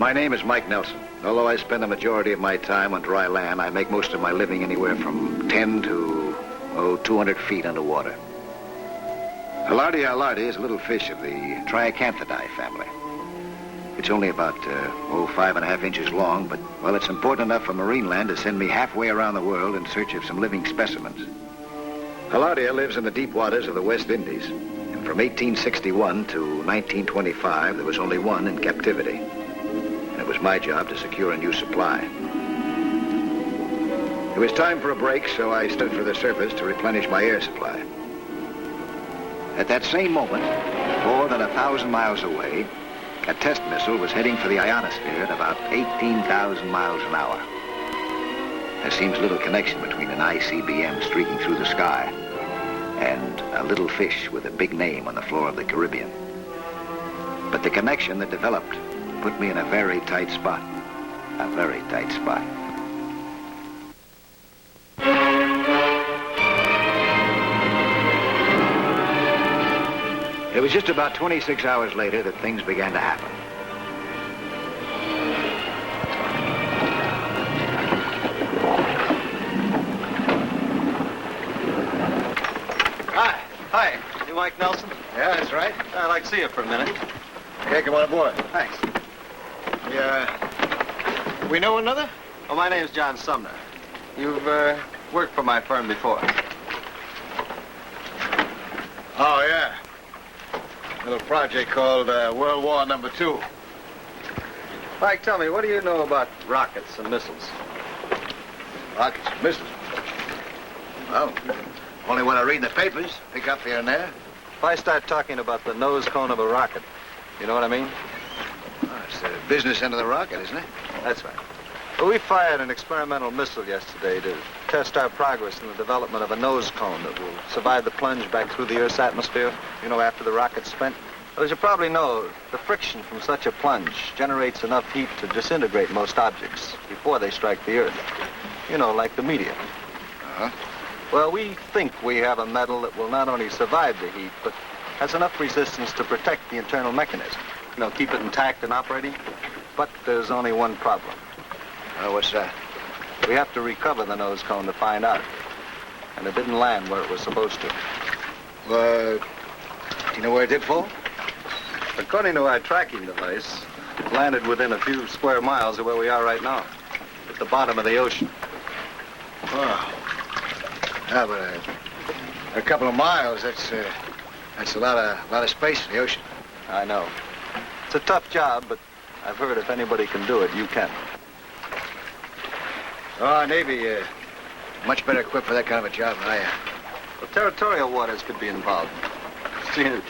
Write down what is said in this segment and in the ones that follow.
My name is Mike Nelson. Although I spend the majority of my time on dry land, I make most of my living anywhere from 10 to, 200 feet underwater. Alardia alardi is a little fish of the Triacanthidae family. It's only about, 5.5 inches long, but, well, it's important enough for marine land to send me halfway around the world in search of some living specimens. Alardia lives in the deep waters of the West Indies, and from 1861 to 1925, there was only one in captivity. And it was my job to secure a new supply. It was time for a break, so I stood for the surface to replenish my air supply. At that same moment, more than 1,000 miles away, a test missile was heading for the ionosphere at about 18,000 miles an hour. There seems little connection between an ICBM streaking through the sky and a little fish with a big name on the floor of the Caribbean. But the connection that developed put me in a very tight spot. A very tight spot. It was just about 26 hours later that things began to happen. Hi. You Mike Nelson? Yeah, that's right. I'd like to see you for a minute. Okay, come on aboard. Thanks. We know one another? Well, my name's John Sumner. You've worked for my firm before. Oh, yeah. A little project called World War #2. Mike, tell me, what do you know about rockets and missiles? Rockets, missiles. Well, only what I read in the papers, pick up here and there. If I start talking about the nose cone of a rocket, you know what I mean? Oh, it's the business end of the rocket, isn't it? That's right. Well, we fired an experimental missile yesterday to test our progress in the development of a nose cone that will survive the plunge back through the Earth's atmosphere, after the rocket's spent. Well, as you probably know, the friction from such a plunge generates enough heat to disintegrate most objects before they strike the Earth. Like the meteor. Uh-huh. Well, we think we have a metal that will not only survive the heat, but has enough resistance to protect the internal mechanism. Keep it intact and operating. But there's only one problem. What's that? We have to recover the nose cone to find out. And it didn't land where it was supposed to. Do you know where it did fall? According to our tracking device, it landed within a few square miles of where we are right now, at the bottom of the ocean. Oh. Yeah, but a couple of miles, that's a lot of space in the ocean. I know. It's a tough job, but I've heard if anybody can do it, you can. Oh, our Navy, much better equipped for that kind of a job than I am. Well, territorial waters could be involved. See, the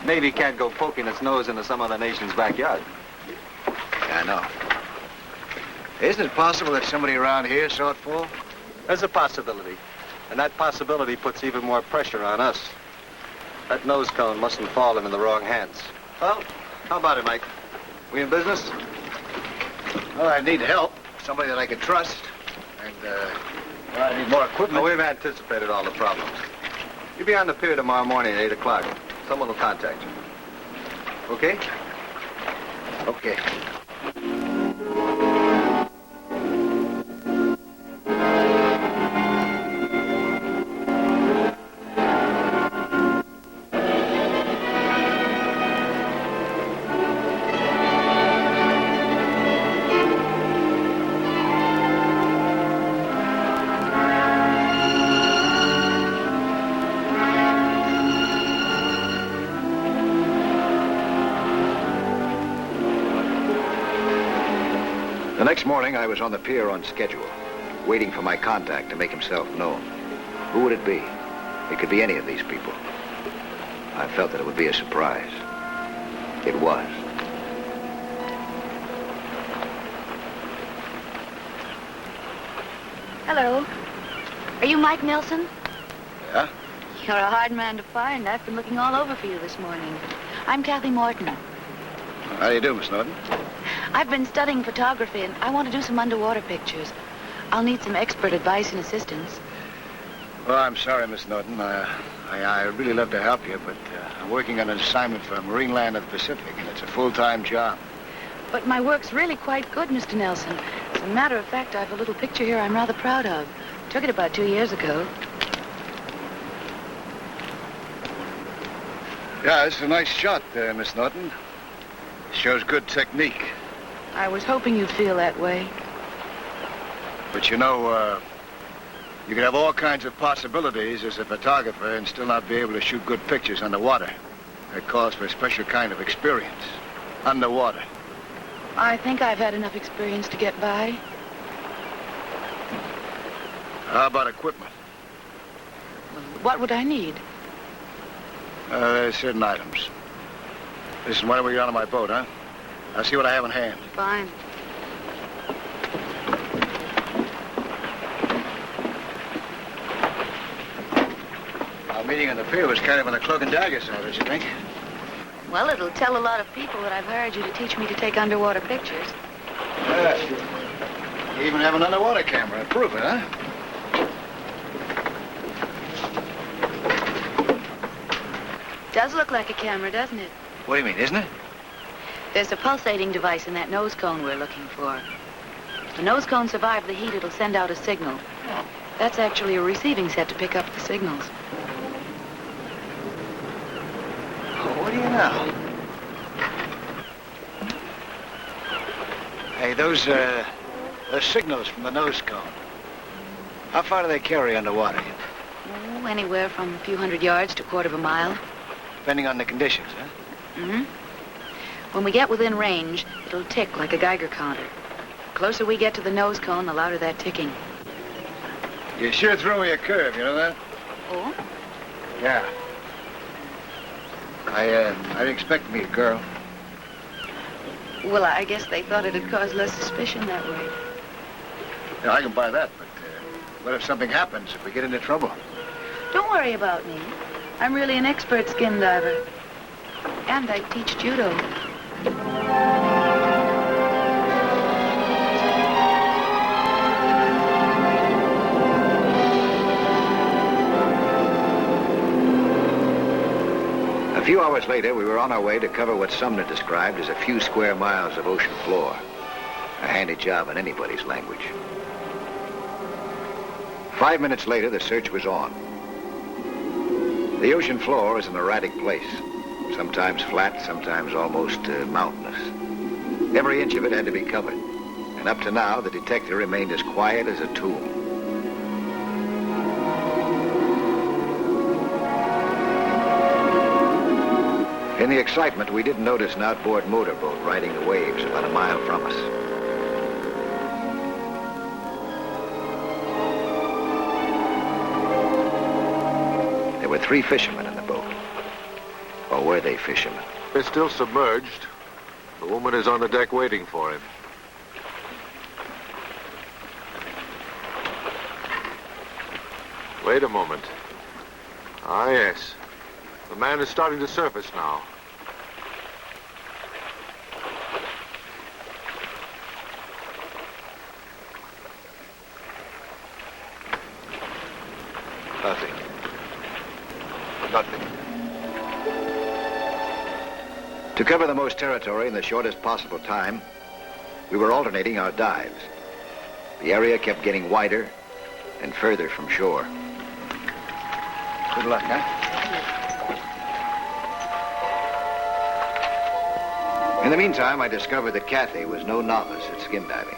Navy can't go poking its nose into some other nation's backyard. Yeah, I know. Isn't it possible that somebody around here saw it fall? There's a possibility. And that possibility puts even more pressure on us. That nose cone mustn't fall into the wrong hands. Well, how about it, Mike? We in business? Well, I need help. Somebody that I can trust. And, I need more equipment. Well, we've anticipated all the problems. You'll be on the pier tomorrow morning at 8 o'clock. Someone will contact you. Okay? Okay. The next morning, I was on the pier on schedule, waiting for my contact to make himself known. Who would it be? It could be any of these people. I felt that it would be a surprise. It was. Hello. Are you Mike Nelson? Yeah? You're a hard man to find. I've been looking all over for you this morning. I'm Kathy Morton. How do you do, Miss Norton? I've been studying photography, and I want to do some underwater pictures. I'll need some expert advice and assistance. Well, I'm sorry, Miss Norton. I'd really love to help you, but I'm working on an assignment for Marine Land of the Pacific, and it's a full-time job. But my work's really quite good, Mr. Nelson. As a matter of fact, I have a little picture here I'm rather proud of. Took it about 2 years ago. Yeah, it's a nice shot there, Miss Norton. Shows good technique. I was hoping you'd feel that way. But you know, you could have all kinds of possibilities as a photographer and still not be able to shoot good pictures underwater. It calls for a special kind of experience. Underwater. I think I've had enough experience to get by. How about equipment? What would I need? There's certain items. Listen, why don't we get on my boat, huh? I'll see what I have in hand. Fine. Our meeting on the pier was kind of on the cloak and dagger side, don't you think? Well, it'll tell a lot of people that I've hired you to teach me to take underwater pictures. Yeah, sure. You even have an underwater camera to prove it, huh? Does look like a camera, doesn't it? What do you mean, isn't it? There's a pulsating device in that nose cone we're looking for. If the nose cone survives the heat, it'll send out a signal. That's actually a receiving set to pick up the signals. Oh, what do you know? Hey, those signals from the nose cone. How far do they carry underwater? Oh, anywhere from a few hundred yards to a quarter of a mile. Depending on the conditions, huh? Mm-hmm. When we get within range, it'll tick like a Geiger counter. The closer we get to the nose cone, the louder that ticking. You sure threw me a curve, you know that? Oh? Yeah. I didn't expect to meet a girl. Well, I guess they thought it'd cause less suspicion that way. Yeah, I can buy that, but what if something happens, if we get into trouble? Don't worry about me. I'm really an expert skin diver. And I teach judo. A few hours later, we were on our way to cover what Sumner described as a few square miles of ocean floor. A handy job in anybody's language. 5 minutes later, the search was on. The ocean floor is an erratic place. Sometimes flat, sometimes almost mountainous. Every inch of it had to be covered. And up to now, the detector remained as quiet as a tomb. In the excitement, we didn't notice an outboard motorboat riding the waves about a mile from us. There were 3 fishermen in the boat. Or were they fishermen? They're still submerged. The woman is on the deck waiting for him. Wait a moment. Ah, yes. The man is starting to surface now. Nothing. Nothing. To cover the most territory in the shortest possible time, we were alternating our dives. The area kept getting wider and further from shore. Good luck, huh? In the meantime, I discovered that Kathy was no novice at skin diving.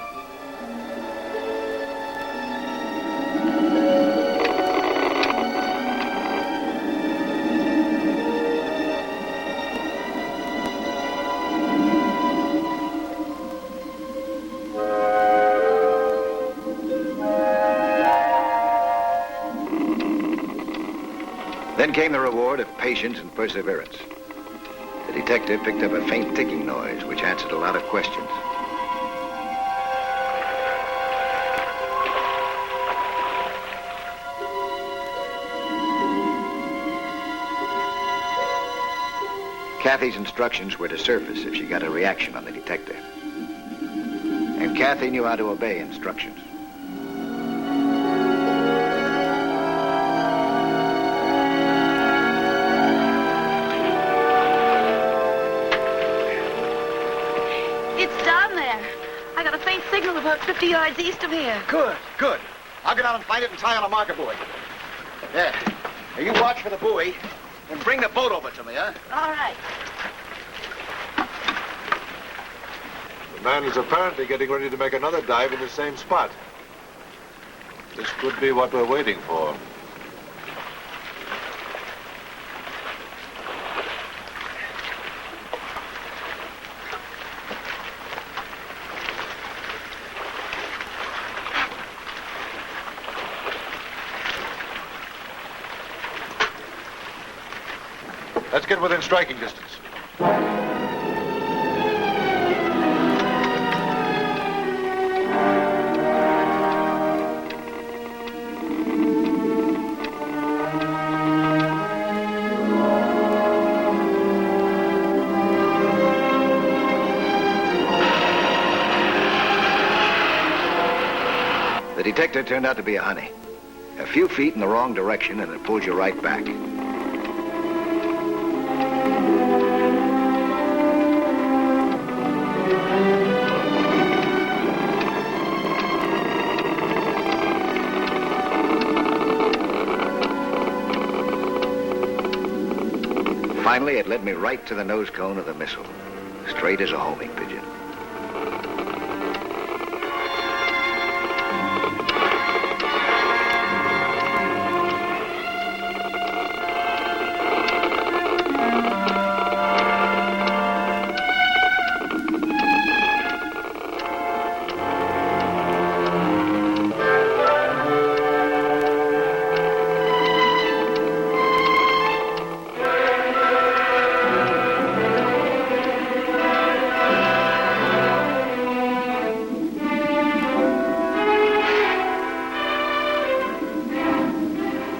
Then came the reward of patience and perseverance. The detective picked up a faint ticking noise, which answered a lot of questions. Kathy's instructions were to surface if she got a reaction on the detector. And Kathy knew how to obey instructions. It's signal about 50 yards east of here. Good, good. I'll get out and find it and tie on a marker buoy. There. Now you watch for the buoy and bring the boat over to me, huh? All right. The man is apparently getting ready to make another dive in the same spot. This could be what we're waiting for. Let's get within striking distance. The detector turned out to be a honey. A few feet in the wrong direction and it pulls you right back. Finally, it led me right to the nose cone of the missile, straight as a homing pigeon.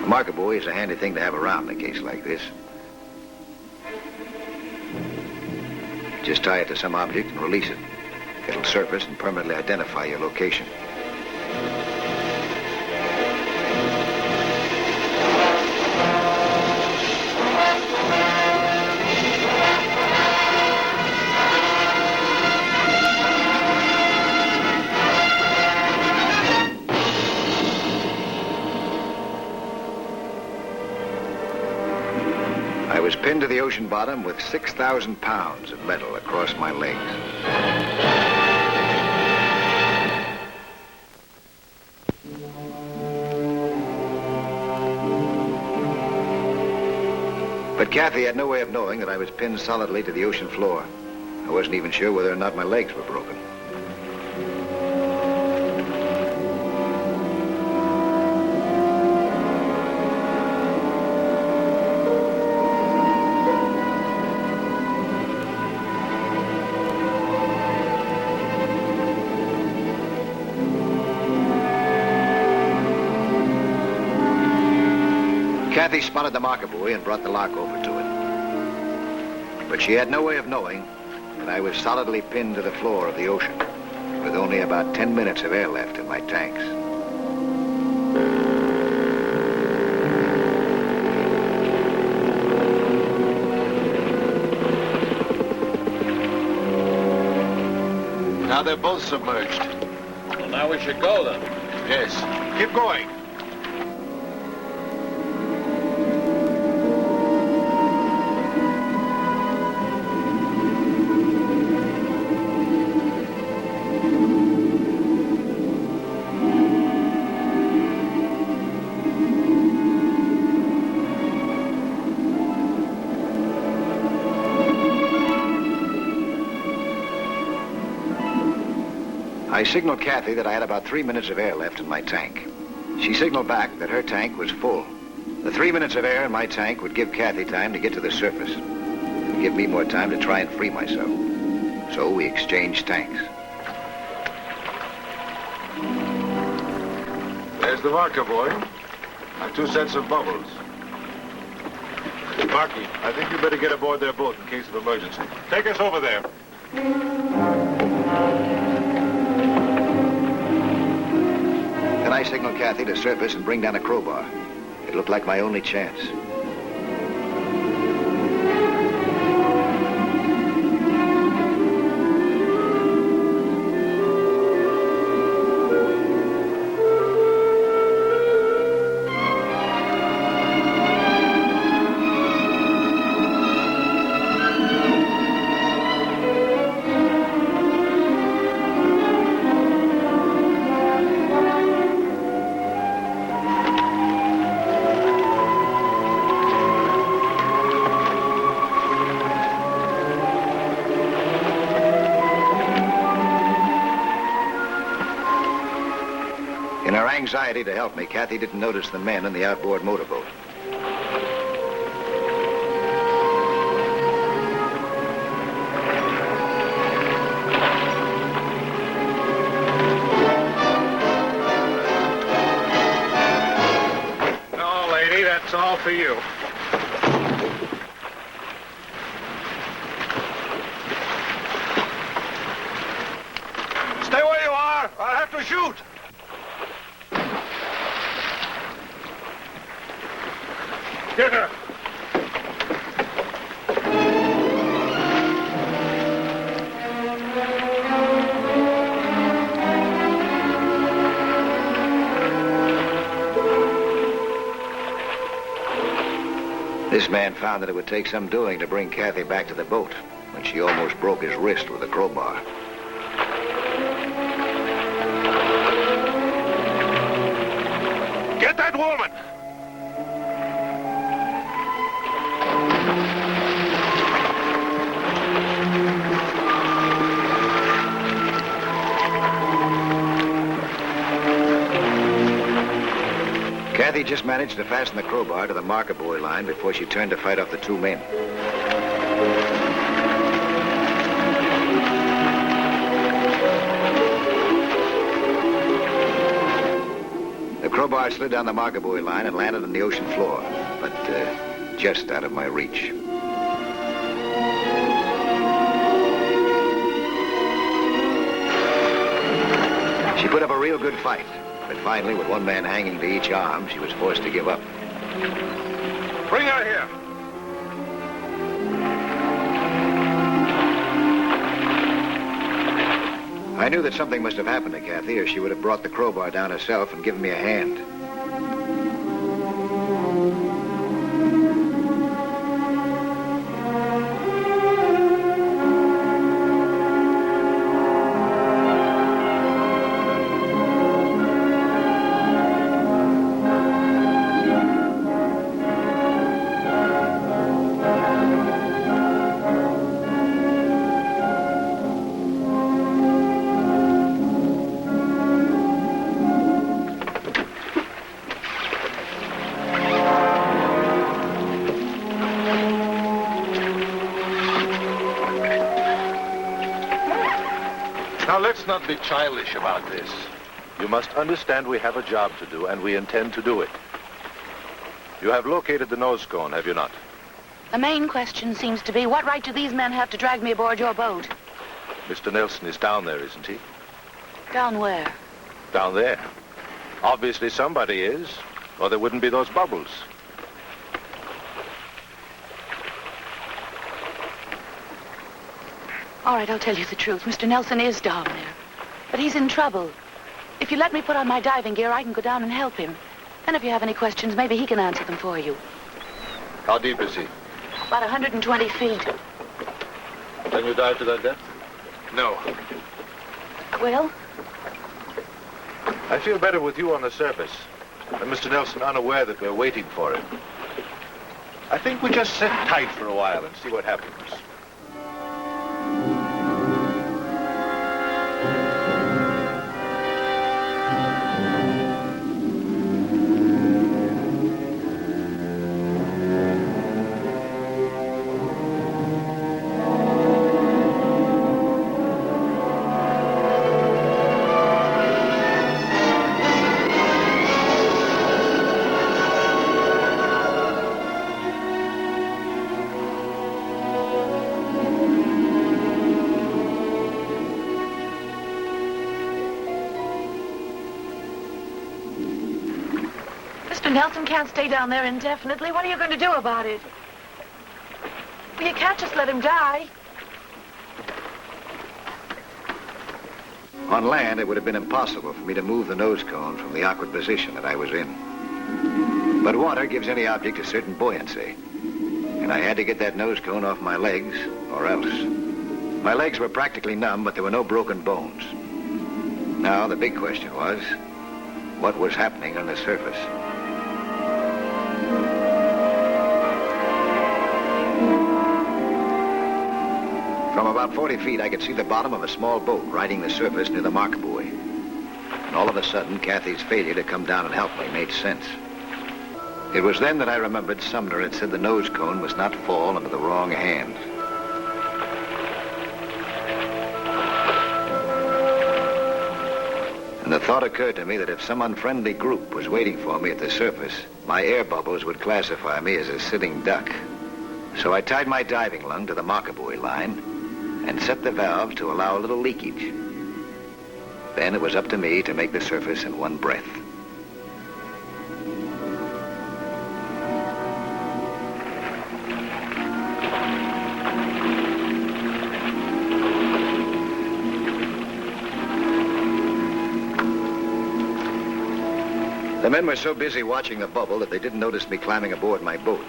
Marker buoy is a handy thing to have around in a case like this. Just tie it to some object and release it. It'll surface and permanently identify your location. I was pinned to the ocean bottom with 6,000 pounds of metal across my legs. But Kathy had no way of knowing that I was pinned solidly to the ocean floor. I wasn't even sure whether or not my legs were broken. Kathy spotted the marker buoy and brought the lock over to it. But she had no way of knowing that I was solidly pinned to the floor of the ocean with only about 10 minutes of air left in my tanks. Now they're both submerged. Well, now we should go then. Yes. Keep going. I signaled Kathy that I had about 3 minutes of air left in my tank. She signaled back that her tank was full. The 3 minutes of air in my tank would give Kathy time to get to the surface and give me more time to try and free myself. So we exchanged tanks. There's the marker buoy. My 2 sets of bubbles. Marky, I think you better get aboard their boat in case of emergency. Take us over there. Then I signaled Kathy to surface and bring down a crowbar. It looked like my only chance. In her anxiety to help me, Kathy didn't notice the men in the outboard motorboat. No, lady, that's all for you. Stay where you are. I'll have to shoot. Get her. This man found that it would take some doing to bring Kathy back to the boat when she almost broke his wrist with a crowbar. Get that woman. Kathy just managed to fasten the crowbar to the marker buoy line before she turned to fight off the two men. The crowbar slid down the marker buoy line and landed on the ocean floor, but just out of my reach. She put up a real good fight. But finally, with one man hanging to each arm, she was forced to give up. Bring her here. I knew that something must have happened to Kathy, or she would have brought the crowbar down herself and given me a hand. Now, let's not be childish about this. You must understand we have a job to do, and we intend to do it. You have located the nose cone, have you not? The main question seems to be, what right do these men have to drag me aboard your boat? Mr. Nelson is down there, isn't he? Down where? Down there. Obviously somebody is, or there wouldn't be those bubbles. All right, I'll tell you the truth. Mr. Nelson is down there. But he's in trouble. If you let me put on my diving gear, I can go down and help him. And if you have any questions, maybe he can answer them for you. How deep is he? About 120 feet. Can you dive to that depth? No. Well, I feel better with you on the surface, and Mr. Nelson unaware that we're waiting for him. I think we just sit tight for a while and see what happens. Mr. Nelson can't stay down there indefinitely. What are you going to do about it? Well, you can't just let him die. On land, it would have been impossible for me to move the nose cone from the awkward position that I was in. But water gives any object a certain buoyancy. And I had to get that nose cone off my legs, or else. My legs were practically numb, but there were no broken bones. Now, the big question was, what was happening on the surface? From about 40 feet, I could see the bottom of a small boat riding the surface near the marker buoy. And all of a sudden, Kathy's failure to come down and help me made sense. It was then that I remembered Sumner had said the nose cone must not fall into the wrong hands. And the thought occurred to me that if some unfriendly group was waiting for me at the surface, my air bubbles would classify me as a sitting duck. So I tied my diving lung to the marker buoy line and set the valve to allow a little leakage. Then it was up to me to make the surface in one breath. The men were so busy watching the bubble that they didn't notice me climbing aboard my boat.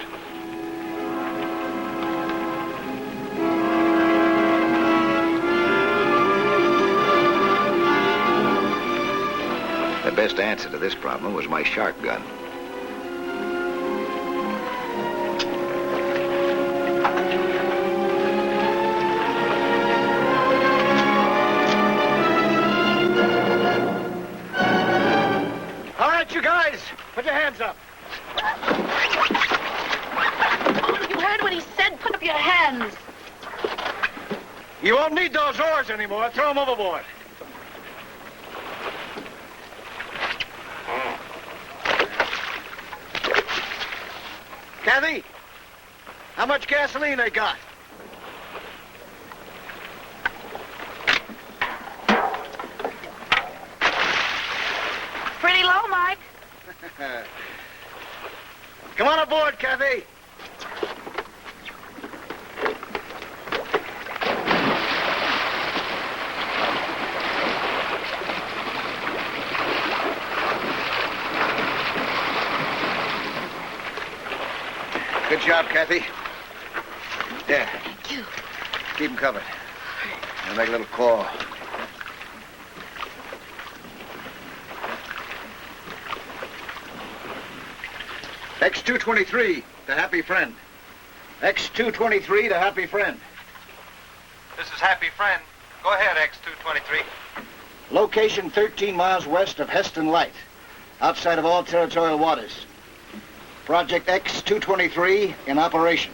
The best answer to this problem was my shark gun. You guys, put your hands up. You heard what he said. Put up your hands. You won't need those oars anymore. Throw them overboard. Kathy, how much gasoline they got? Pretty low, Mike. Come on aboard, Kathy. Good job, Kathy. Yeah. Thank you. Keep them covered. I'll make a little call. X-223 to Happy Friend. X-223 to Happy Friend. This is Happy Friend. Go ahead, X-223. Location 13 miles west of Heston Light, outside of all territorial waters. Project X-223 in operation.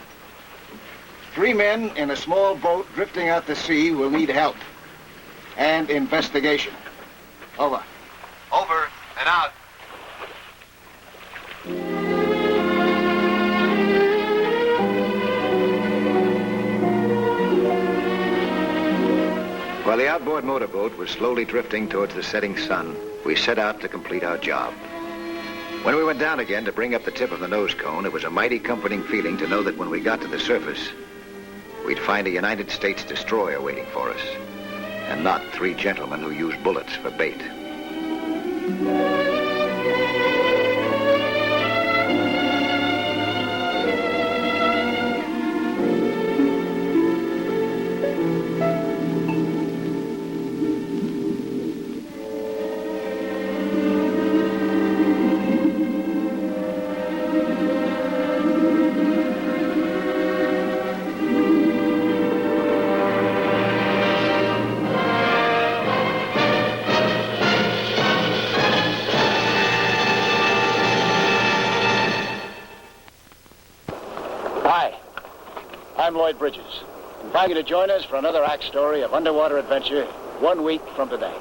3 men in a small boat drifting out to sea will need help and investigation. Over. Over and out. While the outboard motorboat was slowly drifting towards the setting sun, we set out to complete our job. When we went down again to bring up the tip of the nose cone, it was a mighty comforting feeling to know that when we got to the surface, we'd find a United States destroyer waiting for us, and not 3 gentlemen who use bullets for bait. I'm Lloyd Bridges, inviting you to join us for another act story of underwater adventure 1 week from today.